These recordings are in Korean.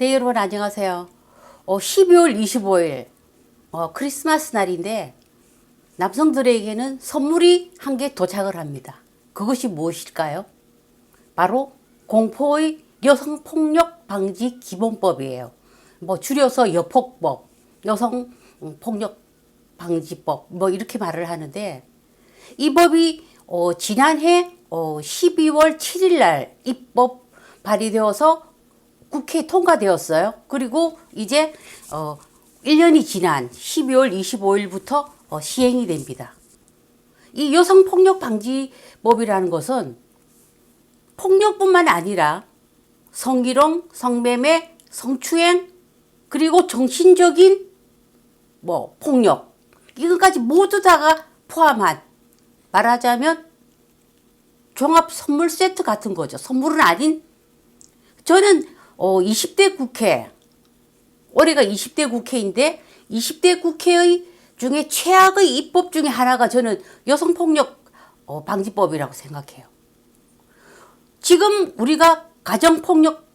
네, 여러분 안녕하세요. 12월 25일 크리스마스 날인데 남성들에게는 선물이 한 개 도착을 합니다. 그것이 무엇일까요? 바로 공포의 여성폭력 방지 기본법이에요. 줄여서 여폭법, 여성폭력 방지법 이렇게 말을 하는데, 이 법이 지난해 12월 7일 날 입법 발의되어서 국회에 통과되었어요. 그리고 이제 1년이 지난 12월 25일부터 시행이 됩니다. 이 여성폭력방지법이라는 것은 폭력뿐만 아니라 성희롱, 성매매, 성추행, 그리고 정신적인 폭력, 이것까지 모두 다가 포함한, 말하자면 종합 선물 세트 같은 거죠. 선물은 아닌. 저는 20대 국회, 올해가 20대 국회인데 20대 국회의 중에 최악의 입법 중에 하나가 저는 여성폭력 방지법이라고 생각해요. 지금 우리가 가정폭력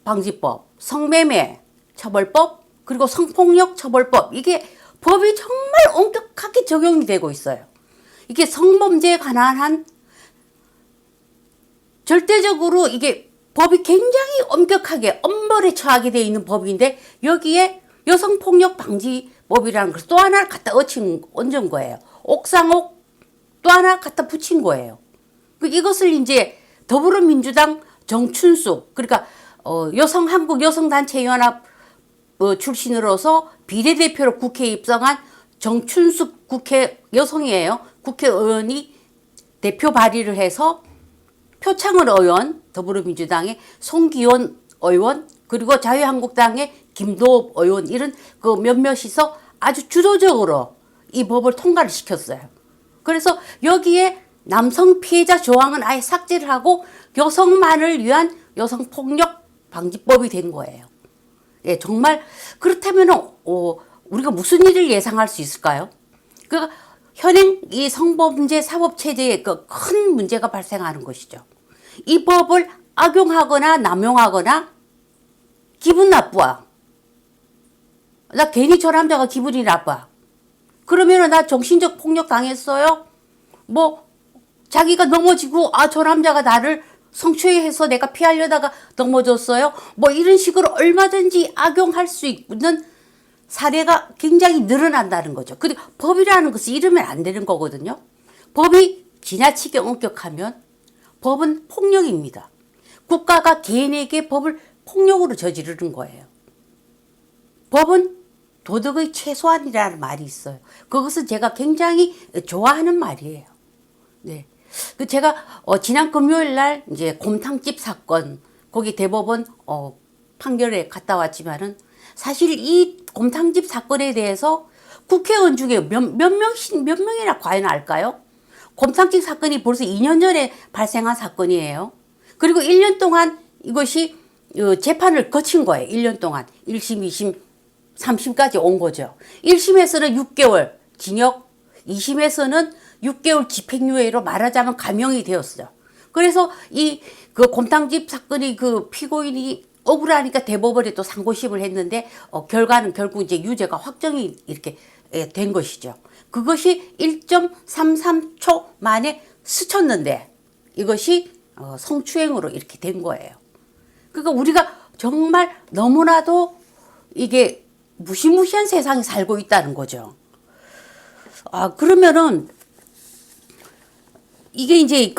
방지법, 성매매 처벌법, 그리고 성폭력 처벌법, 이게 법이 정말 엄격하게 적용이 되고 있어요. 이게 성범죄에 관한 절대적으로 이게 법이 굉장히 엄격하게 엄벌에 처하게 되어 있는 법인데, 여기에 여성폭력방지법이라는 걸 또 하나 갖다 얹은 거예요. 옥상옥 또 하나 갖다 붙인 거예요. 이것을 이제 더불어민주당 정춘숙, 그러니까 한국여성단체연합 출신으로서 비례대표로 국회에 입성한 정춘숙 국회 여성이에요. 국회의원이 대표 발의를 해서 표창원 의원, 더불어민주당의 송기원 의원, 그리고 자유한국당의 김도읍 의원, 이런 그 몇몇이서 아주 주도적으로 이 법을 통과를 시켰어요. 그래서 여기에 남성 피해자 조항은 아예 삭제를 하고 여성만을 위한 여성폭력 방지법이 된 거예요. 예, 정말 그렇다면 우리가 무슨 일을 예상할 수 있을까요? 그러니까 현행 이 성범죄 사법체제에 큰 문제가 발생하는 것이죠. 이 법을 악용하거나 남용하거나 기분 나빠. 나 괜히 저 남자가 기분이 나빠. 그러면 나 정신적 폭력 당했어요? 자기가 넘어지고 저 남자가 나를 성추행해서 내가 피하려다가 넘어졌어요? 이런 식으로 얼마든지 악용할 수 있는 사례가 굉장히 늘어난다는 거죠. 근데 법이라는 것은 이러면 안 되는 거거든요. 법이 지나치게 엄격하면 법은 폭력입니다. 국가가 개인에게 법을 폭력으로 저지르는 거예요. 법은 도덕의 최소한이라는 말이 있어요. 그것은 제가 굉장히 좋아하는 말이에요. 네. 제가 지난 금요일 날 이제 곰탕집 사건, 거기 대법원 판결에 갔다 왔지만은, 사실 이 곰탕집 사건에 대해서 국회의원 중에 몇 명이나 과연 알까요? 곰탕집 사건이 벌써 2년 전에 발생한 사건이에요. 그리고 1년 동안 이것이 재판을 거친 거예요. 1년 동안 1심, 2심, 3심까지 온 거죠. 1심에서는 6개월 징역, 2심에서는 6개월 집행유예로, 말하자면 감형이 되었어요. 그래서 그 곰탕집 사건이 그 피고인이 억울하니까 대법원에 또 상고심을 했는데 결과는 결국 이제 유죄가 확정이 이렇게 된 것이죠. 그것이 1.33초 만에 스쳤는데 이것이 성추행으로 이렇게 된 거예요. 그러니까 우리가 정말 너무나도 이게 무시무시한 세상에 살고 있다는 거죠. 그러면은 이게 이제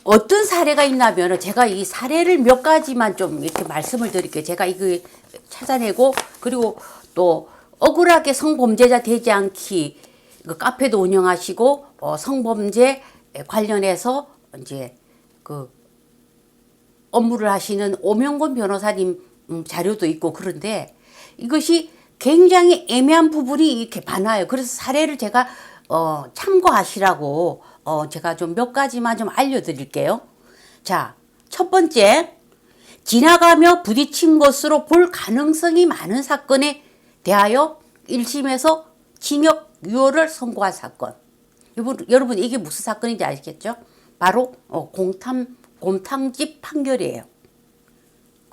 어떤 사례가 있냐면, 제가 이 사례를 몇 가지만 좀 이렇게 말씀을 드릴게요. 제가 이거 찾아내고, 그리고 또 억울하게 성범죄자 되지 않기 카페도 운영하시고, 성범죄 관련해서 이제 업무를 하시는 오명곤 변호사님 자료도 있고, 그런데 이것이 굉장히 애매한 부분이 이렇게 많아요. 그래서 사례를 제가 참고하시라고 제가 좀 몇 가지만 좀 알려드릴게요. 자, 첫 번째, 지나가며 부딪힌 것으로 볼 가능성이 많은 사건에 대하여 1심에서 징역 6월을 선고한 사건. 여러분 이게 무슨 사건인지 아시겠죠? 바로 곰탕집 판결이에요.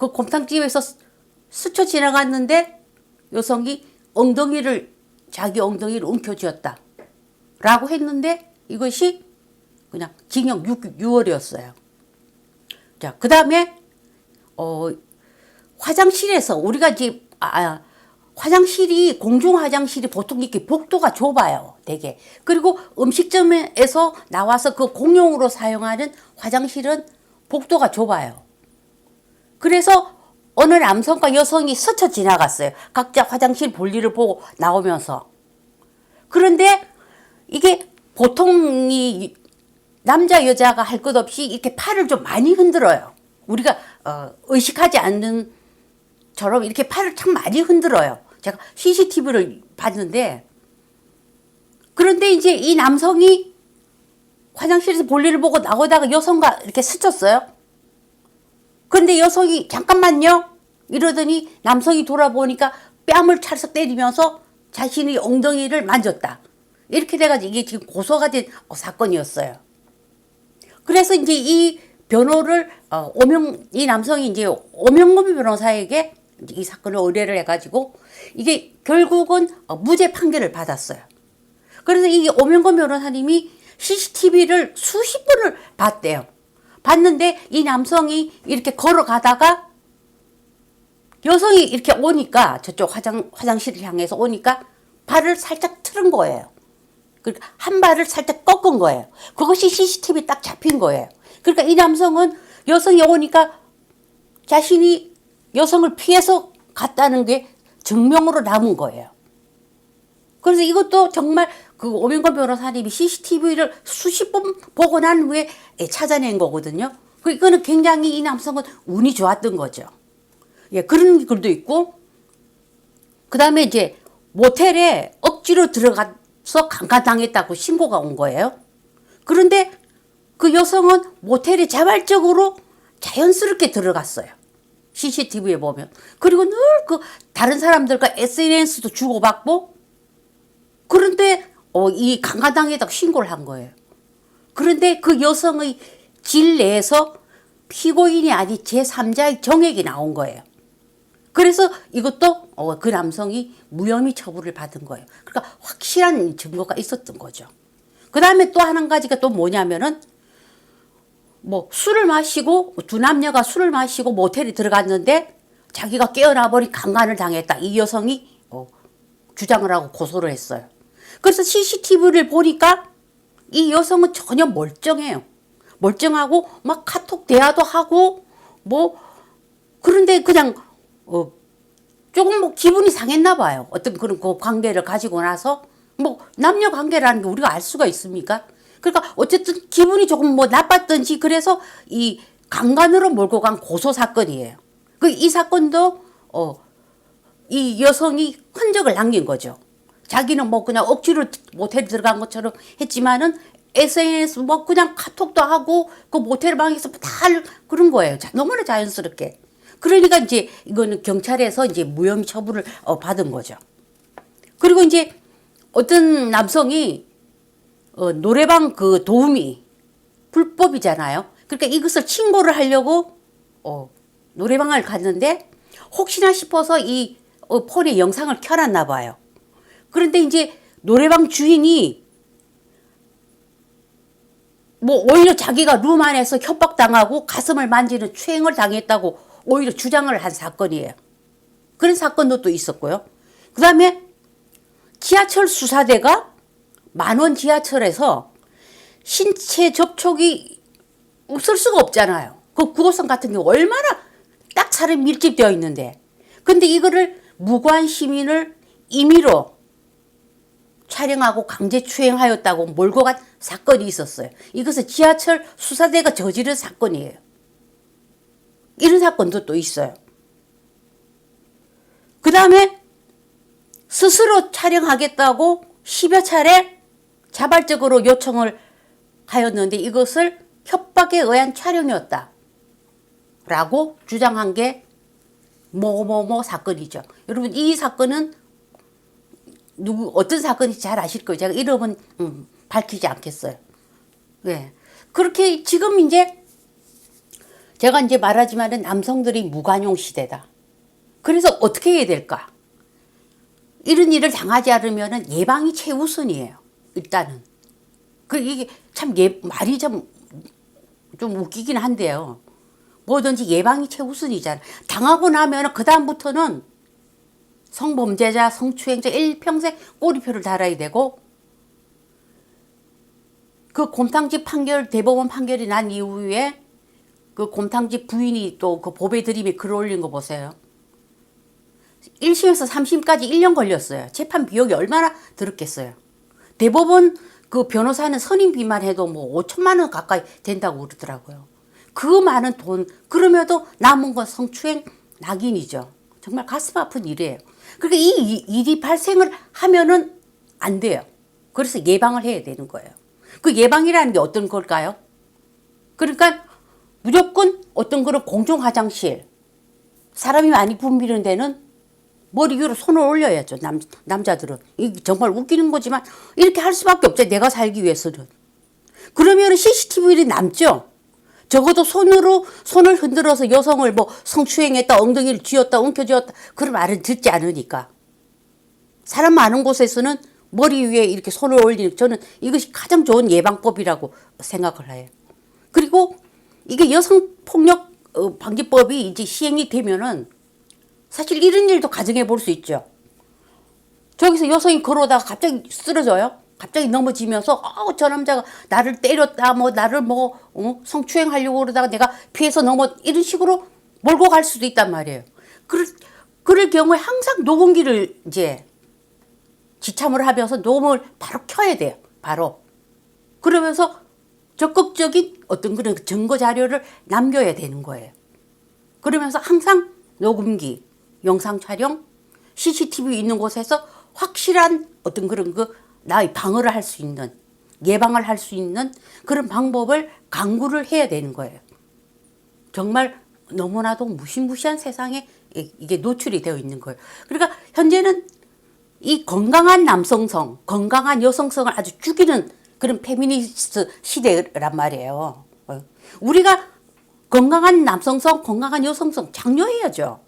그 곰탕집에서 스쳐 지나갔는데 여성이 자기 엉덩이를 움켜쥐었다 라고 했는데 이것이 그냥 징역 6개월이었어요. 자, 그 다음에 화장실에서 우리가 이제 화장실이 공중 화장실이 보통 이렇게 복도가 좁아요, 되게. 그리고 음식점에서 나와서 그 공용으로 사용하는 화장실은 복도가 좁아요. 그래서 어느 남성과 여성이 스쳐 지나갔어요. 각자 화장실 볼일을 보고 나오면서. 그런데 이게 보통 이 남자 여자가 할 것 없이 이렇게 팔을 좀 많이 흔들어요. 우리가 의식하지 않는 처럼 이렇게 팔을 참 많이 흔들어요. 제가 CCTV를 봤는데, 그런데 이제 이 남성이 화장실에서 볼일을 보고 나오다가 여성과 이렇게 스쳤어요. 그런데 여성이 잠깐만요 이러더니 남성이 돌아보니까 뺨을 찰싹 때리면서 자신의 엉덩이를 만졌다. 이렇게 돼가지고 이게 지금 고소가 된 사건이었어요. 그래서 이제 이 변호를 이 남성이 이제 오명범 변호사에게 이 사건을 의뢰를 해가지고 이게 결국은 무죄 판결을 받았어요. 그래서 이 오명범 변호사님이 CCTV를 수십 번을 봤대요. 봤는데 이 남성이 이렇게 걸어가다가 여성이 이렇게 오니까 저쪽 화장실을 향해서 오니까 발을 살짝 틀은 거예요. 그러니까 한 발을 살짝 꺾은 거예요. 그것이 CCTV 딱 잡힌 거예요. 그러니까 이 남성은 여성이 오니까 자신이 여성을 피해서 갔다는 게 증명으로 남은 거예요. 그래서 이것도 정말 그 오명건 변호사님이 CCTV를 수십 번 보고 난 후에 찾아낸 거거든요. 이거는 굉장히 이 남성은 운이 좋았던 거죠. 예, 그런 글도 있고, 그 다음에 이제 모텔에 억지로 들어가서 강간당했다고 신고가 온 거예요. 그런데 그 여성은 모텔에 자발적으로 자연스럽게 들어갔어요. CCTV에 보면. 그리고 늘 그 다른 사람들과 SNS도 주고받고, 그런데 이 강간당했다고 신고를 한 거예요. 그런데 그 여성의 질 내에서 피고인이 아닌 제3자의 정액이 나온 거예요. 그래서 이것도 그 남성이 무혐의 처분을 받은 거예요. 그러니까 확실한 증거가 있었던 거죠. 그 다음에 또 한 가지가 또 뭐냐면은 뭐 술을 마시고 두 남녀가 술을 마시고 모텔에 들어갔는데 자기가 깨어나 버린 강간을 당했다. 이 여성이 주장을 하고 고소를 했어요. 그래서 CCTV를 보니까 이 여성은 전혀 멀쩡해요. 멀쩡하고 막 카톡 대화도 하고 뭐 그런데 그냥 조금 뭐 기분이 상했나 봐요. 어떤 그런 그 관계를 가지고 나서 뭐 남녀 관계라는 게 우리가 알 수가 있습니까? 그러니까 어쨌든 기분이 조금 뭐 나빴던지 그래서 이 강간으로 몰고 간 고소 사건이에요. 이 사건도 이 여성이 흔적을 남긴 거죠. 자기는 뭐 그냥 억지로 모텔 들어간 것처럼 했지만은 SNS 뭐 그냥 카톡도 하고 그 모텔 방에서 다 그런 거예요. 너무나 자연스럽게. 그러니까 이제 이거는 경찰에서 이제 무혐의 처분을 받은 거죠. 그리고 이제 어떤 남성이 노래방 그 도우미 불법이잖아요. 그러니까 이것을 신고를 하려고 노래방을 갔는데 혹시나 싶어서 이 폰에 영상을 켜놨나 봐요. 그런데 이제 노래방 주인이 뭐 오히려 자기가 룸 안에서 협박당하고 가슴을 만지는 추행을 당했다고 오히려 주장을 한 사건이에요. 그런 사건도 또 있었고요. 그 다음에 지하철 수사대가 만원 지하철에서 신체 접촉이 없을 수가 없잖아요. 그 9호선 같은 경우 얼마나 딱 사람이 밀집되어 있는데. 근데 이거를 무고한 시민을 임의로 촬영하고 강제추행하였다고 몰고 간 사건이 있었어요. 이것은 지하철 수사대가 저지른 사건이에요. 이런 사건도 또 있어요. 그 다음에 스스로 촬영하겠다고 10여 차례 자발적으로 요청을 하였는데 이것을 협박에 의한 촬영이었다 라고 주장한 게 뭐뭐뭐 사건이죠. 여러분 이 사건은 어떤 사건인지 잘 아실 거예요. 제가 이름은 밝히지 않겠어요. 네. 그렇게 지금 이제 제가 이제 말하지만은 남성들이 무관용 시대다. 그래서 어떻게 해야 될까? 이런 일을 당하지 않으면은 예방이 최우선이에요. 일단은. 이게 참 말이 좀 웃기긴 한데요. 뭐든지 예방이 최우선이잖아. 당하고 나면 그다음부터는 성범죄자, 성추행자 일평생 꼬리표를 달아야 되고, 그 곰탕집 판결, 대법원 판결이 난 이후에 그 곰탕집 부인이 또 그 법에 들이미 글 올린 거 보세요. 1심에서 3심까지 1년 걸렸어요. 재판 비용이 얼마나 들었겠어요. 대법원 그 변호사는 선임비만 해도 뭐 5천만 원 가까이 된다고 그러더라고요. 그 많은 돈, 그러면도 남은 건 성추행 낙인이죠. 정말 가슴 아픈 일이에요. 그러니까 이 일이 발생을 하면은 안 돼요. 그래서 예방을 해야 되는 거예요. 그 예방이라는 게 어떤 걸까요? 그러니까 무조건 어떤 그런 공중 화장실, 사람이 많이 붐비는 데는 머리 위로 손을 올려야죠. 남자들은. 이게 정말 웃기는 거지만 이렇게 할 수밖에 없죠. 내가 살기 위해서는. 그러면 CCTV를 남죠. 적어도 손을 흔들어서 여성을 뭐 성추행했다, 엉덩이를 쥐었다, 움켜쥐었다, 그런 말은 듣지 않으니까. 사람 많은 곳에서는 머리 위에 이렇게 손을 올리는, 저는 이것이 가장 좋은 예방법이라고 생각을 해요. 그리고 이게 여성폭력 방지법이 이제 시행이 되면은 사실 이런 일도 가정해 볼 수 있죠. 저기서 여성이 걸어다가 갑자기 쓰러져요. 갑자기 넘어지면서 저 남자가 나를 때렸다, 뭐 나를 성추행하려고 그러다가 내가 피해서 이런 식으로 몰고 갈 수도 있단 말이에요. 그럴 경우에 항상 녹음기를 이제 지참을 하면서 녹음을 바로 켜야 돼요. 바로. 그러면서 적극적인 어떤 그런 증거 자료를 남겨야 되는 거예요. 그러면서 항상 녹음기, 영상 촬영, CCTV 있는 곳에서 확실한 어떤 그런 나의 방어를 할 수 있는, 예방을 할 수 있는 그런 방법을 강구를 해야 되는 거예요. 정말 너무나도 무시무시한 세상에 이게 노출이 되어 있는 거예요. 그러니까 현재는 이 건강한 남성성, 건강한 여성성을 아주 죽이는 그런 페미니스트 시대란 말이에요. 우리가 건강한 남성성, 건강한 여성성 장려해야죠.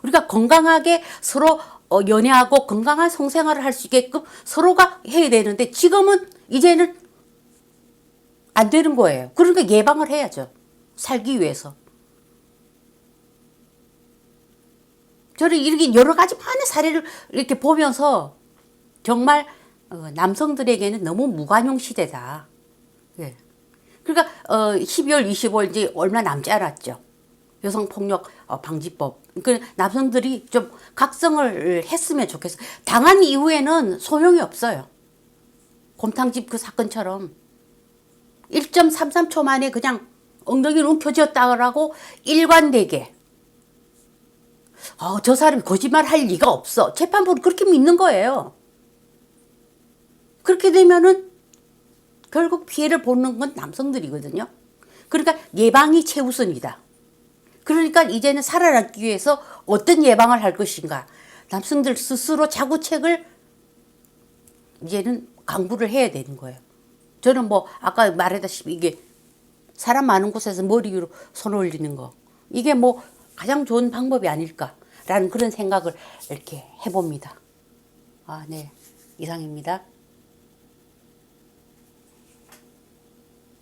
우리가 건강하게 서로 연애하고 건강한 성생활을 할 수 있게끔 서로가 해야 되는데 지금은 이제는 안 되는 거예요. 그러니까 예방을 해야죠. 살기 위해서. 저는 이렇게 여러 가지 많은 사례를 이렇게 보면서 정말 남성들에게는 너무 무관용 시대다. 예. 그러니까 12월 25일 이제 얼마 남지 않았죠. 여성폭력 방지법. 그 남성들이 좀 각성을 했으면 좋겠어요. 당한 이후에는 소용이 없어요. 곰탕집 그 사건처럼 1.33초 만에 그냥 엉덩이를 움켜쥐었다고 일관되게 저 사람이 거짓말 할 리가 없어. 재판부는 그렇게 믿는 거예요. 그렇게 되면은 결국 피해를 보는 건 남성들이거든요. 그러니까 예방이 최우선이다. 그러니까 이제는 살아남기 위해서 어떤 예방을 할 것인가. 남성들 스스로 자구책을 이제는 강구를 해야 되는 거예요. 저는 뭐 아까 말했다시피 이게 사람 많은 곳에서 머리 위로 손 올리는 거. 이게 뭐 가장 좋은 방법이 아닐까라는 그런 생각을 이렇게 해봅니다. 네. 이상입니다.